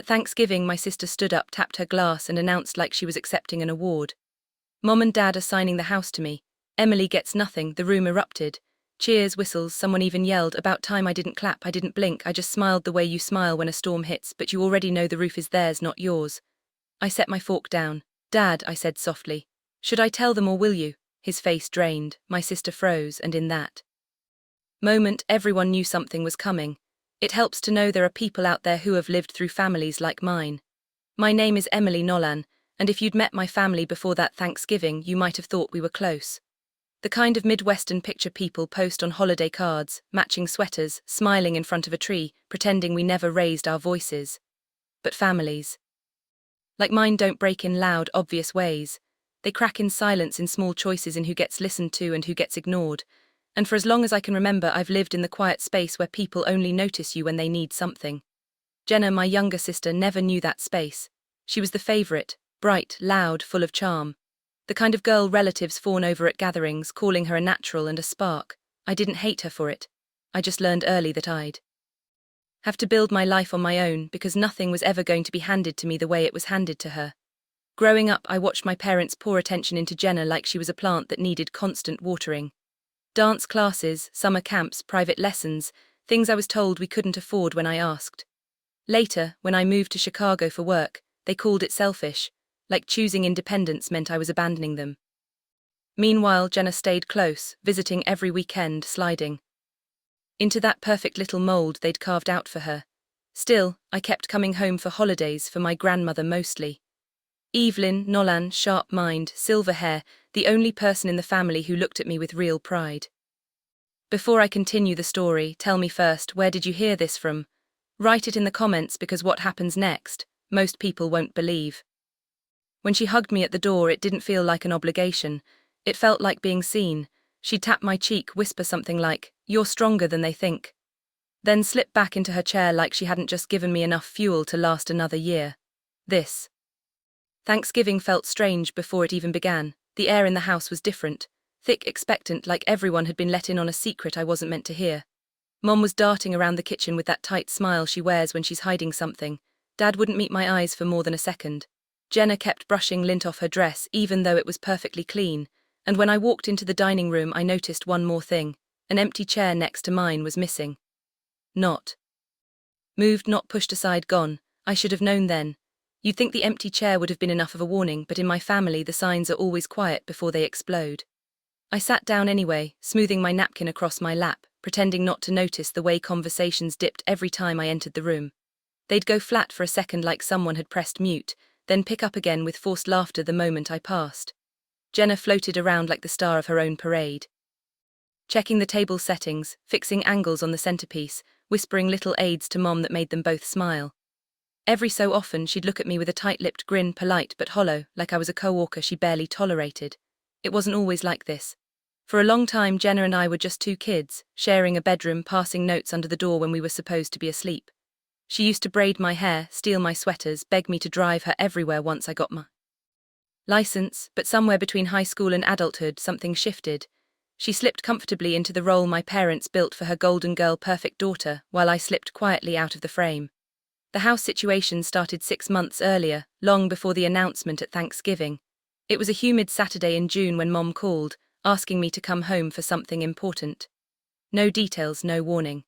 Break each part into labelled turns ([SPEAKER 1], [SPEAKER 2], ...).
[SPEAKER 1] At Thanksgiving, my sister stood up, tapped her glass, and announced like she was accepting an award. Mom and Dad are signing the house to me. Emily gets nothing. The room erupted. Cheers, whistles, someone even yelled. About time. I didn't clap, I didn't blink, I just smiled the way you smile when a storm hits, but you already know the roof is theirs, not yours. I set my fork down. Dad, I said softly. Should I tell them or will you? His face drained, my sister froze, and in that moment everyone knew something was coming. It helps to know there are people out there who have lived through families like mine. My name is Emily Nolan, and if you'd met my family before that Thanksgiving, you might have thought we were close. The kind of Midwestern picture people post on holiday cards, matching sweaters, smiling in front of a tree, pretending we never raised our voices. But families like mine don't break in loud, obvious ways. They crack in silence, in small choices, in who gets listened to and who gets ignored. And for as long as I can remember, I've lived in the quiet space where people only notice you when they need something. Jenna, my younger sister, never knew that space. She was the favorite, bright, loud, full of charm. The kind of girl relatives fawn over at gatherings, calling her a natural and a spark. I didn't hate her for it. I just learned early that I'd have to build my life on my own, because nothing was ever going to be handed to me the way it was handed to her. Growing up, I watched my parents pour attention into Jenna like she was a plant that needed constant watering. Dance classes, summer camps, private lessons, things I was told we couldn't afford when I asked. Later, when I moved to Chicago for work, they called it selfish, like choosing independence meant I was abandoning them. Meanwhile, Jenna stayed close, visiting every weekend, sliding into that perfect little mold they'd carved out for her. Still, I kept coming home for holidays, for my grandmother mostly. Evelyn Nolan, sharp mind, silver hair, the only person in the family who looked at me with real pride. Before I continue the story, tell me first, where did you hear this from? Write it in the comments, because what happens next, most people won't believe. When she hugged me at the door, it didn't feel like an obligation. It felt like being seen. She'd tap my cheek, whisper something like, "You're stronger than they think." Then slip back into her chair like she hadn't just given me enough fuel to last another year. This Thanksgiving felt strange before it even began. The air in the house was different, thick, expectant, like everyone had been let in on a secret I wasn't meant to hear. Mom was darting around the kitchen with that tight smile she wears when she's hiding something. Dad wouldn't meet my eyes for more than a second. Jenna kept brushing lint off her dress, even though it was perfectly clean. And when I walked into the dining room, I noticed one more thing. An empty chair next to mine was missing. Not moved, not pushed aside, gone. I should have known then. You'd think the empty chair would have been enough of a warning, but in my family the signs are always quiet before they explode. I sat down anyway, smoothing my napkin across my lap, pretending not to notice the way conversations dipped every time I entered the room. They'd go flat for a second like someone had pressed mute, then pick up again with forced laughter the moment I passed. Jenna floated around like the star of her own parade, checking the table settings, fixing angles on the centerpiece, whispering little aids to Mom that made them both smile. Every so often she'd look at me with a tight-lipped grin, polite but hollow, like I was a co-worker she barely tolerated. It wasn't always like this. For a long time, Jenna and I were just two kids, sharing a bedroom, passing notes under the door when we were supposed to be asleep. She used to braid my hair, steal my sweaters, beg me to drive her everywhere once I got my license, but somewhere between high school and adulthood something shifted. She slipped comfortably into the role my parents built for her golden girl perfect daughter, while I slipped quietly out of the frame. The house situation started 6 months earlier, long before the announcement at Thanksgiving. It was a humid Saturday in June when Mom called, asking me to come home for something important. No details, no warning.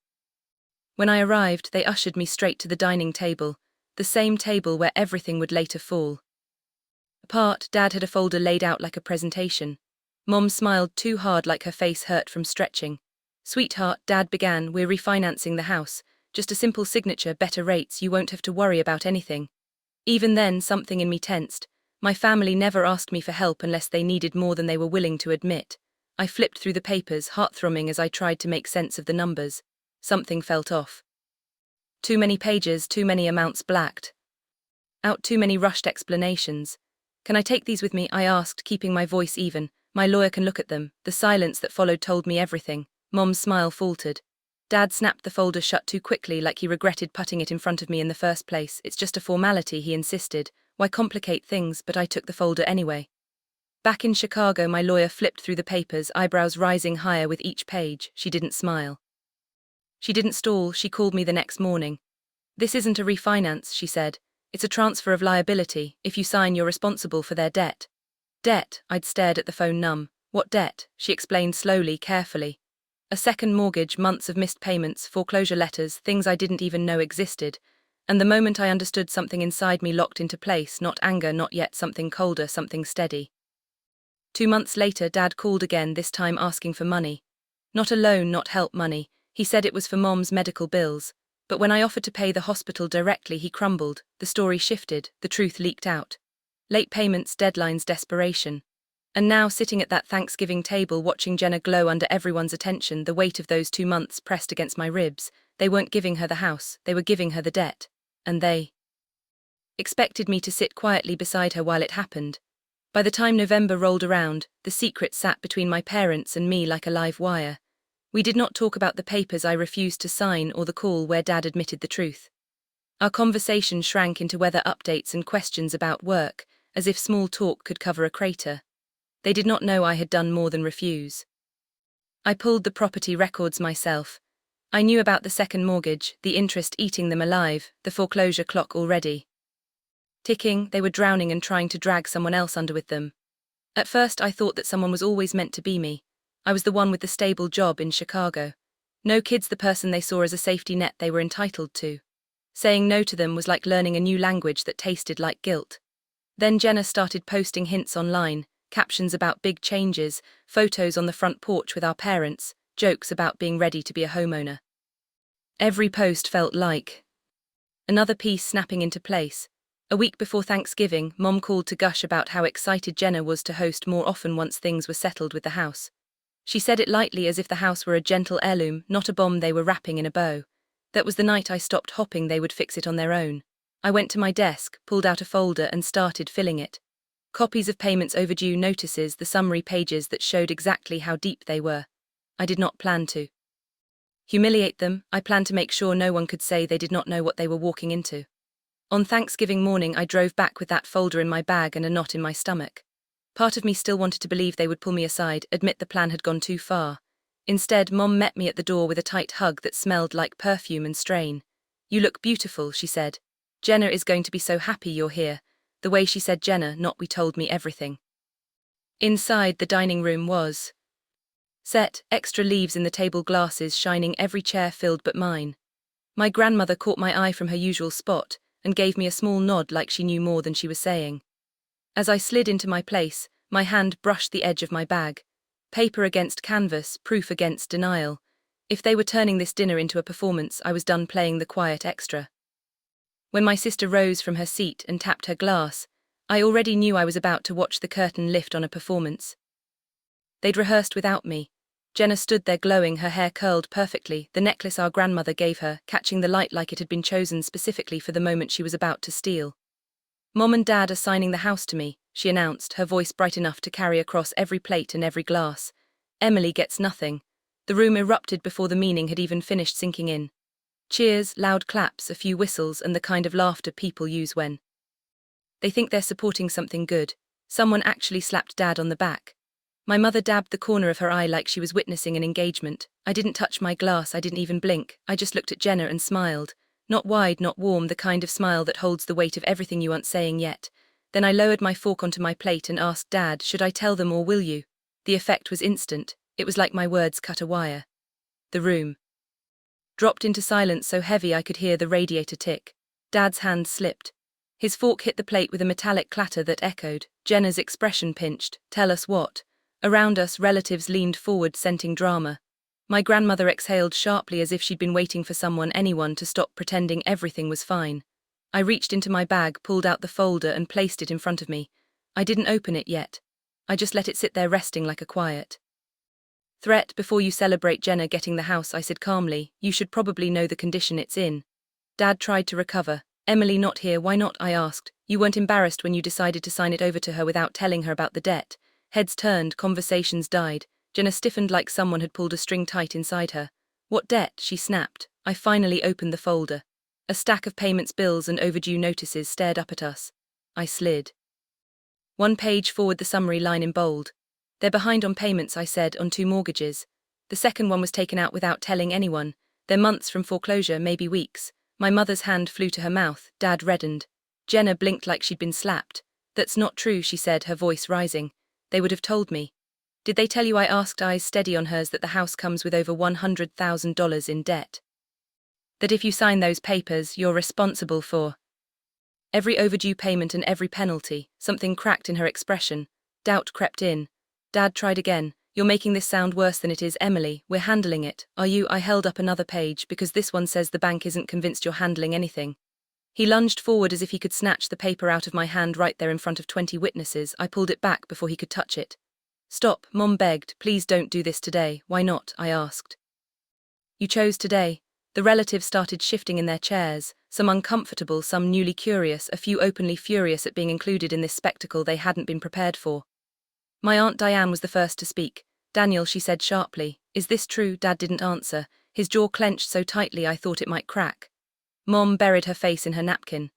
[SPEAKER 1] When I arrived, they ushered me straight to the dining table, the same table where everything would later fall apart. Dad had a folder laid out like a presentation. Mom smiled too hard, like her face hurt from stretching. "Sweetheart," Dad began, "we're refinancing the house. Just a simple signature, better rates, you won't have to worry about anything." Even then, something in me tensed. My family never asked me for help unless they needed more than they were willing to admit. I flipped through the papers, heart thrumming as I tried to make sense of the numbers. Something felt off. Too many pages, too many amounts blacked out, too many rushed explanations. "Can I take these with me?" I asked, keeping my voice even. "My lawyer can look at them." The silence that followed told me everything. Mom's smile faltered. Dad snapped the folder shut too quickly, like he regretted putting it in front of me in the first place. "It's just a formality," he insisted. "Why complicate things?" But I took the folder anyway. Back in Chicago, my lawyer flipped through the papers, eyebrows rising higher with each page. She didn't smile. She didn't stall. She called me the next morning. This isn't a refinance, she said. It's a transfer of liability. If you sign, you're responsible for their debt. Debt? I'd stared at the phone numb. What debt? She explained slowly, carefully. A second mortgage, months of missed payments, foreclosure letters, things I didn't even know existed. And the moment I understood, something inside me locked into place, not anger, not yet, something colder, something steady. 2 months later, Dad called again, this time asking for money. Not a loan, not help money. He said it was for Mom's medical bills. But when I offered to pay the hospital directly, he crumbled. The story shifted, the truth leaked out. Late payments, deadlines, desperation. And now, sitting at that Thanksgiving table, watching Jenna glow under everyone's attention, the weight of those 2 months pressed against my ribs. They weren't giving her the house, they were giving her the debt. And they expected me to sit quietly beside her while it happened. By the time November rolled around, the secret sat between my parents and me like a live wire. We did not talk about the papers I refused to sign or the call where Dad admitted the truth. Our conversation shrank into weather updates and questions about work, as if small talk could cover a crater. They did not know I had done more than refuse. I pulled the property records myself. I knew about the second mortgage, the interest eating them alive, the foreclosure clock already ticking. They were drowning and trying to drag someone else under with them. At first I thought that someone was always meant to be me. I was the one with the stable job in Chicago. No kids, the person they saw as a safety net they were entitled to. Saying no to them was like learning a new language that tasted like guilt. Then Jenna started posting hints online, captions about big changes, photos on the front porch with our parents, jokes about being ready to be a homeowner. Every post felt like another piece snapping into place. A week before Thanksgiving, Mom called to gush about how excited Jenna was to host more often once things were settled with the house. She said it lightly, as if the house were a gentle heirloom, not a bomb they were wrapping in a bow. That was the night I stopped hoping they would fix it on their own. I went to my desk, pulled out a folder and started filling it. Copies of payments, overdue notices, the summary pages that showed exactly how deep they were. I did not plan to humiliate them. I planned to make sure no one could say they did not know what they were walking into. On Thanksgiving morning, I drove back with that folder in my bag and a knot in my stomach. Part of me still wanted to believe they would pull me aside, admit the plan had gone too far. Instead, Mom met me at the door with a tight hug that smelled like perfume and strain. "You look beautiful," she said. "Jenna is going to be so happy you're here." The way she said Jenna, not we, told me everything. Inside, the dining room was set, extra leaves in the table glasses shining, every chair filled but mine. My grandmother caught my eye from her usual spot and gave me a small nod like she knew more than she was saying. As I slid into my place, my hand brushed the edge of my bag. Paper against canvas, proof against denial. If they were turning this dinner into a performance, I was done playing the quiet extra. When my sister rose from her seat and tapped her glass, I already knew I was about to watch the curtain lift on a performance. They'd rehearsed without me. Jenna stood there glowing, her hair curled perfectly, the necklace our grandmother gave her, catching the light like it had been chosen specifically for the moment she was about to steal. "Mom and Dad are signing the house to me," she announced, her voice bright enough to carry across every plate and every glass. "Emily gets nothing." The room erupted before the meaning had even finished sinking in. Cheers, loud claps, a few whistles, and the kind of laughter people use when they think they're supporting something good. Someone actually slapped Dad on the back. My mother dabbed the corner of her eye like she was witnessing an engagement. I didn't touch my glass, I didn't even blink. I just looked at Jenna and smiled. Not wide, not warm, the kind of smile that holds the weight of everything you aren't saying yet. Then I lowered my fork onto my plate and asked Dad, "Should I tell them or will you?" The effect was instant. It was like my words cut a wire. The room dropped into silence so heavy I could hear the radiator tick. Dad's hand slipped. His fork hit the plate with a metallic clatter that echoed. Jenna's expression pinched. "Tell us what?" Around us, relatives leaned forward, scenting drama. My grandmother exhaled sharply as if she'd been waiting for anyone to stop pretending everything was fine. I reached into my bag, pulled out the folder and placed it in front of me. I didn't open it yet. I just let it sit there resting like a quiet threat. "Before you celebrate Jenna getting the house," I said calmly, "you should probably know the condition it's in." Dad tried to recover. "Emily not here, why not?" I asked. "You weren't embarrassed when you decided to sign it over to her without telling her about the debt?" Heads turned, conversations died. Jenna stiffened like someone had pulled a string tight inside her. "What debt?" she snapped. I finally opened the folder. A stack of payments, bills and overdue notices stared up at us. I slid one page forward, the summary line in bold. "They're behind on payments," I said, "on 2 mortgages. The second one was taken out without telling anyone. They're months from foreclosure, maybe weeks." My mother's hand flew to her mouth. Dad reddened. Jenna blinked like she'd been slapped. That's not true, she said, her voice rising. They would have told me. Did they tell you, I asked, eyes steady on hers, that the house comes with over $100,000 in debt? That if you sign those papers, you're responsible for every overdue payment and every penalty? Something cracked in her expression. Doubt crept in. Dad tried again. You're making this sound worse than it is, Emily. We're handling it. Are you? I held up another page, because this one says the bank isn't convinced you're handling anything. He lunged forward as if he could snatch the paper out of my hand right there in front of 20 witnesses. I pulled it back before he could touch it. Stop, Mom begged. Please don't do this today. Why not? I asked. You chose today. The relatives started shifting in their chairs, some uncomfortable, some newly curious, a few openly furious at being included in this spectacle they hadn't been prepared for. My Aunt Diane was the first to speak. Daniel, she said sharply. Is this true? Dad didn't answer. His jaw clenched so tightly I thought it might crack. Mom buried her face in her napkin.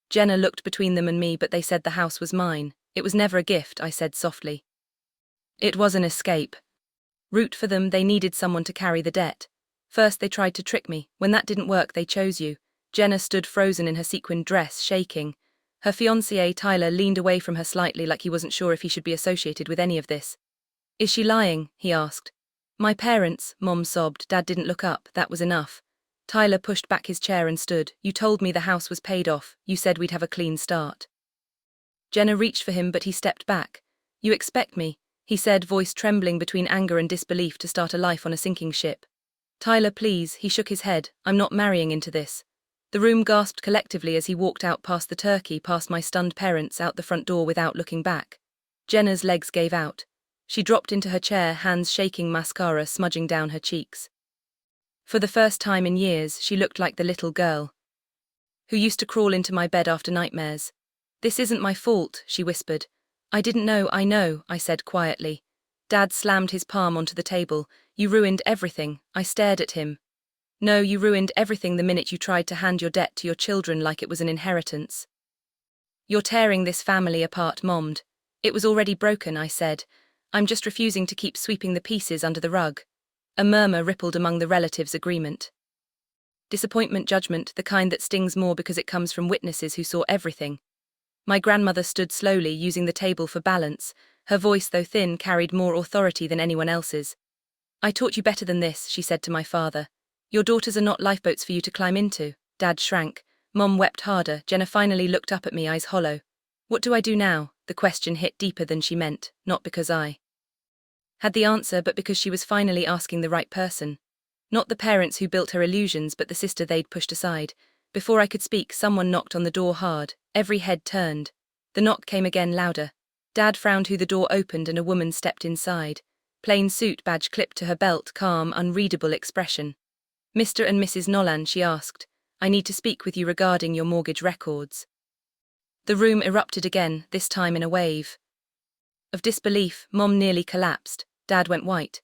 [SPEAKER 1] Jenna looked between them and me, but they said the house was mine. It was never a gift, I said softly. It was an escape. Root for them, they needed someone to carry the debt. First they tried to trick me. When that didn't work, they chose you. Jenna stood frozen in her sequined dress, shaking. Her fiancé, Tyler, leaned away from her slightly, like he wasn't sure if he should be associated with any of this. Is she lying? He asked. My parents, Mom sobbed. Dad didn't look up. That was enough. Tyler pushed back his chair and stood. You told me the house was paid off. You said we'd have a clean start. Jenna reached for him, but he stepped back. You expect me, he said, voice trembling between anger and disbelief, to start a life on a sinking ship. Tyler, please, he shook his head. I'm not marrying into this. The room gasped collectively as he walked out past the turkey, past my stunned parents, out the front door without looking back. Jenna's legs gave out. She dropped into her chair, hands shaking, mascara smudging down her cheeks. For the first time in years, she looked like the little girl who used to crawl into my bed after nightmares. This isn't my fault, she whispered. I didn't know. I know, I said quietly. Dad slammed his palm onto the table. You ruined everything. I stared at him. No, you ruined everything the minute you tried to hand your debt to your children like it was an inheritance. You're tearing this family apart, Mommed. It was already broken, I said. I'm just refusing to keep sweeping the pieces under the rug. A murmur rippled among the relatives' agreement. Disappointment, judgment, the kind that stings more because it comes from witnesses who saw everything. My grandmother stood slowly, using the table for balance. Her voice, though thin, carried more authority than anyone else's. I taught you better than this, she said to my father. Your daughters are not lifeboats for you to climb into. Dad shrank. Mom wept harder. Jenna finally looked up at me, eyes hollow. What do I do now? The question hit deeper than she meant, not because I had the answer, but because she was finally asking the right person. Not the parents who built her illusions, but the sister they'd pushed aside. Before I could speak, someone knocked on the door hard. Every head turned. The knock came again, louder. Dad frowned who the door opened and a woman stepped inside. Plain suit, badge clipped to her belt, calm, unreadable expression. Mr. and Mrs. Nolan, she asked. I need to speak with you regarding your mortgage records. The room erupted again, this time in a wave of disbelief. Mom nearly collapsed. Dad went white.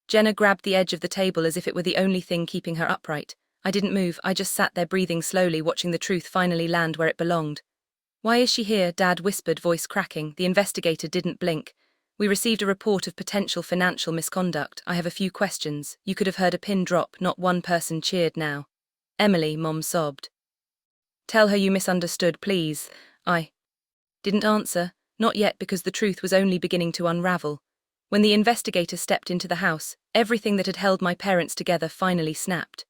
[SPEAKER 1] Jenna grabbed the edge of the table as if it were the only thing keeping her upright. I didn't move. I just sat there, breathing slowly, watching the truth finally land where it belonged. Why is she here? Dad whispered, voice cracking. The investigator didn't blink. We received a report of potential financial misconduct. I have a few questions. You could have heard a pin drop. Not one person cheered now. Emily, Mom sobbed. Tell her you misunderstood, please. I didn't answer. Not yet, because the truth was only beginning to unravel. When the investigator stepped into the house, everything that had held my parents together finally snapped.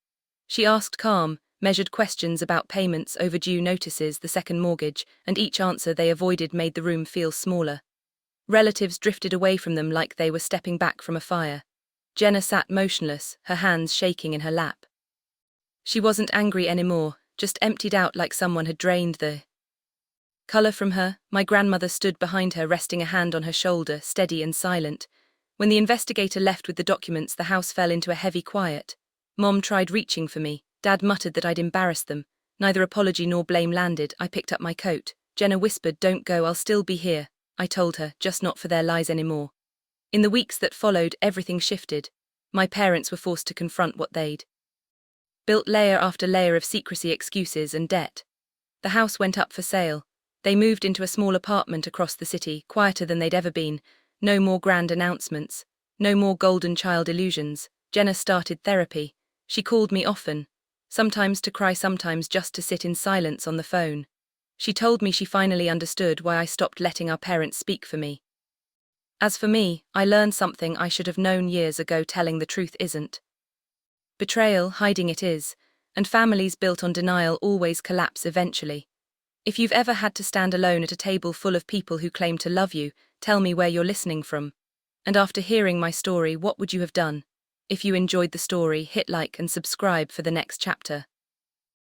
[SPEAKER 1] She asked calm, measured questions about payments, overdue notices, the second mortgage, and each answer they avoided made the room feel smaller. Relatives drifted away from them like they were stepping back from a fire. Jenna sat motionless, her hands shaking in her lap. She wasn't angry anymore, just emptied out like someone had drained the color from her. My grandmother stood behind her, resting a hand on her shoulder, steady and silent. When the investigator left with the documents, the house fell into a heavy quiet. Mom tried reaching for me. Dad muttered that I'd embarrassed them. Neither apology nor blame landed. I picked up my coat. Jenna whispered, "Don't go, I'll still be here." I told her, just not for their lies anymore. In the weeks that followed, everything shifted. My parents were forced to confront what they'd built, layer after layer of secrecy, excuses, and debt. The house went up for sale. They moved into a small apartment across the city, quieter than they'd ever been. No more grand announcements. No more golden child illusions. Jenna started therapy. She called me often. Sometimes to cry, sometimes just to sit in silence on the phone. She told me she finally understood why I stopped letting our parents speak for me. As for me, I learned something I should have known years ago: telling the truth isn't betrayal, hiding it is, and families built on denial always collapse eventually. If you've ever had to stand alone at a table full of people who claim to love you, tell me where you're listening from. And after hearing my story, what would you have done? If you enjoyed the story, hit like and subscribe for the next chapter.